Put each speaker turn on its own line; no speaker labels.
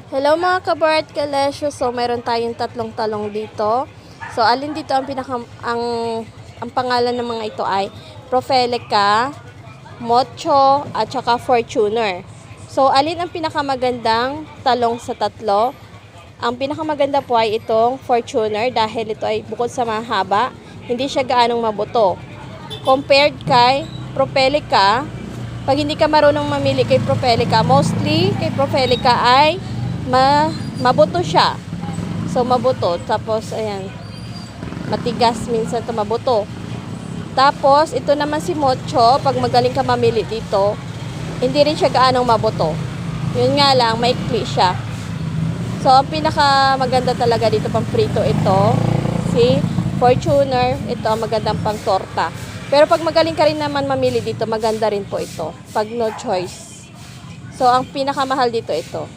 Hello mga kabart kalesyo. So meron tayong tatlong talong dito. So alin dito ang pangalan ng mga ito ay Profelica, Mocho at saka Fortuner. So alin ang pinakamagandang talong sa tatlo? Ang pinakamaganda po ay itong Fortuner dahil ito ay bukod sa mahaba, hindi siya gaanong mabuto. Compared kay Profelica, pag hindi ka marunong mamili kay Profelica, mostly kay Profelica ay mabuto siya. So mabuto, tapos ayan, matigas minsan to mabuto. Tapos ito naman si Mocho, pag magaling ka mamili dito, hindi rin siya gaanong mabuto. Yun nga lang, maikli siya. So ang pinaka maganda talaga dito pang prito ito, si Fortuner. Ito ang magandang pang torta. Pero pag magaling ka rin naman mamili dito, maganda rin po ito pag no choice. So ang pinakamahal dito ito.